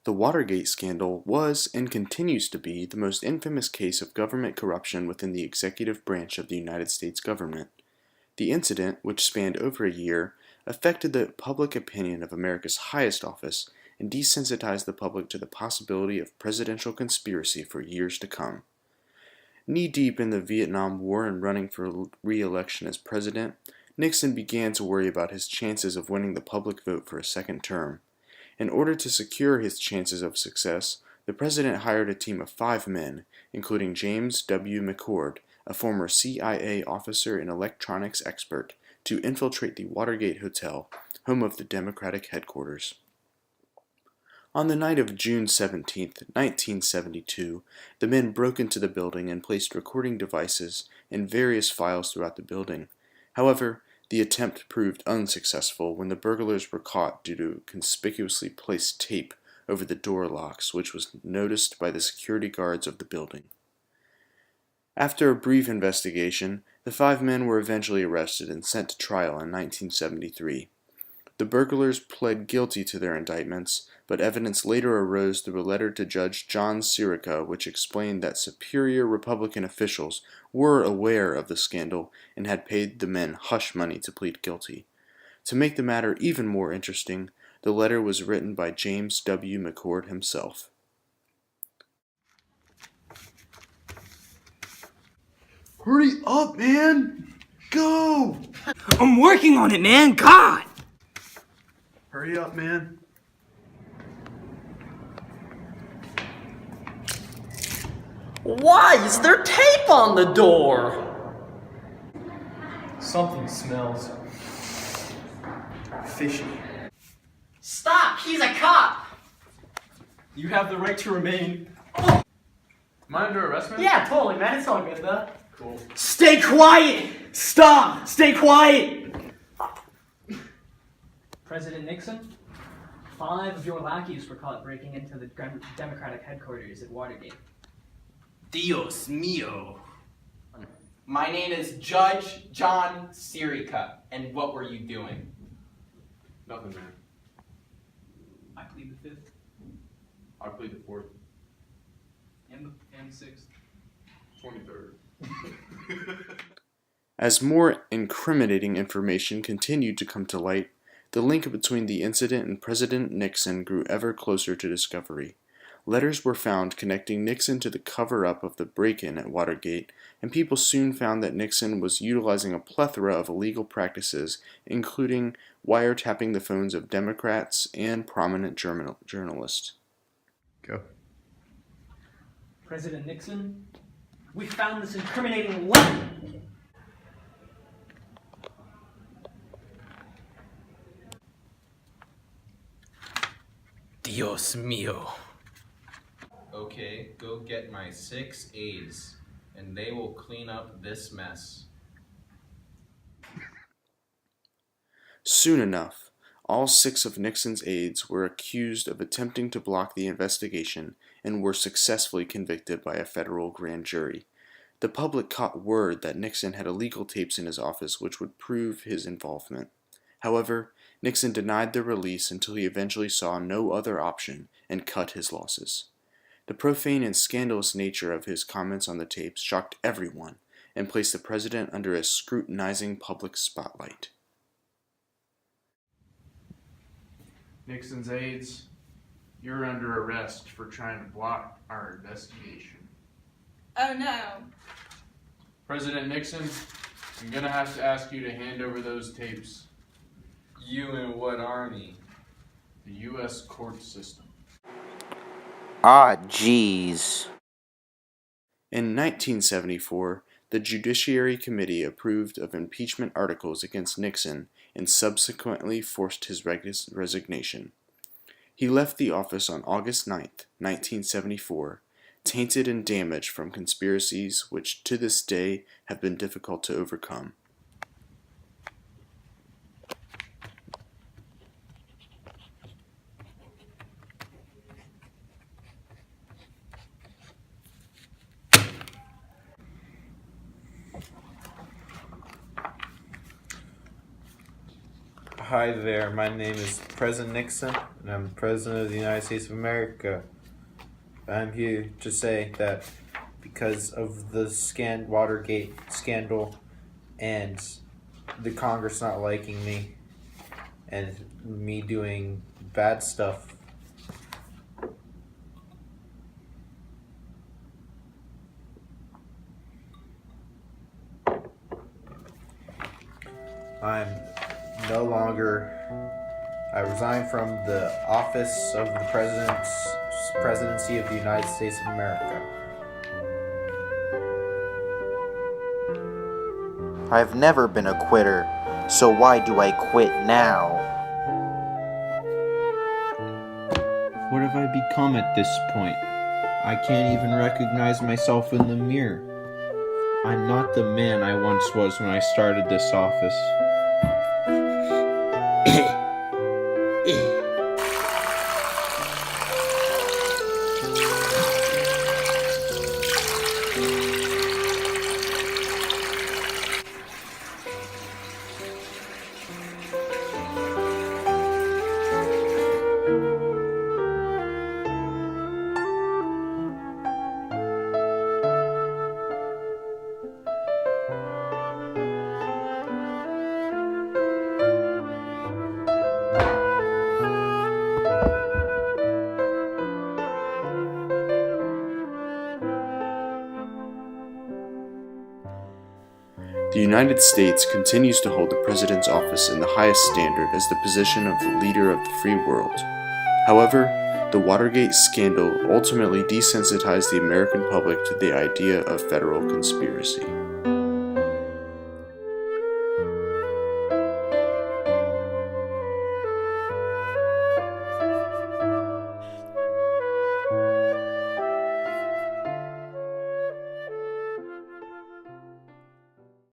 The Watergate scandal was and continues to be the most infamous case of government corruption within the executive branch of the United States government. The incident, which spanned over a year, affected the public opinion of America's highest office and desensitized the public to the possibility of presidential conspiracy for years to come. Knee-deep in the Vietnam War and running for re-election as president, Nixon began to worry about his chances of winning the public vote for a second term. In order to secure his chances of success, the president hired a team of 5 men, including James W. McCord, a former CIA officer and electronics expert, to infiltrate the Watergate Hotel, home of the Democratic headquarters. On the night of June 17, 1972, the men broke into the building and placed recording devices and various files throughout the building. However, the attempt proved unsuccessful when the burglars were caught due to conspicuously placed tape over the door locks, which was noticed by the security guards of the building. After a brief investigation, the 5 men were eventually arrested and sent to trial in 1973. The burglars pled guilty to their indictments, but evidence later arose through a letter to Judge John Sirica which explained that superior Republican officials were aware of the scandal and had paid the men hush money to plead guilty. To make the matter even more interesting, the letter was written by James W. McCord himself. Hurry up, man! Go! I'm working on it, man! God! Hurry up, man. Why is there tape on the door? Something smells fishy. Stop! He's a cop! You have the right to remain. Am I under arrest, man? Yeah, totally, man. It's all good, though. Cool. Stay quiet! Stop! Stay quiet! President Nixon, 5 of your lackeys were caught breaking into the Democratic headquarters at Watergate. Dios mío. My name is Judge John Sirica, and what were you doing? Nothing, man. I plead the 5th I plead the 4th. and the 6th. 23rd. As more incriminating information continued to come to light, the link between the incident and President Nixon grew ever closer to discovery. Letters were found connecting Nixon to the cover-up of the break-in at Watergate, and people soon found that Nixon was utilizing a plethora of illegal practices, including wiretapping the phones of Democrats and prominent journalists. Go. President Nixon, we found this incriminating letter. Dios mío. Okay, go get my 6 aides, and they will clean up this mess. Soon enough, all 6 of Nixon's aides were accused of attempting to block the investigation and were successfully convicted by a federal grand jury. The public caught word that Nixon had illegal tapes in his office which would prove his involvement. However, Nixon denied their release until he eventually saw no other option and cut his losses. The profane and scandalous nature of his comments on the tapes shocked everyone and placed the president under a scrutinizing public spotlight. Nixon's aides, you're under arrest for trying to block our investigation. Oh no. President Nixon, I'm gonna have to ask you to hand over those tapes. You and what army? The U.S. court system. Ah, jeez. In 1974, the Judiciary Committee approved of impeachment articles against Nixon and subsequently forced his resignation. He left the office on August 9, 1974, tainted and damaged from conspiracies which to this day have been difficult to overcome. Hi there, my name is President Nixon, and I'm President of the United States of America. I'm here to say that because of the Watergate scandal and the Congress not liking me and me doing bad stuff, I resign from the office of the presidency of the United States of America. I've never been a quitter, so why do I quit now? What have I become at this point? I can't even recognize myself in the mirror. I'm not the man I once was when I started this office. The United States continues to hold the President's office in the highest standard as the position of the leader of the free world. However, the Watergate scandal ultimately desensitized the American public to the idea of federal conspiracy.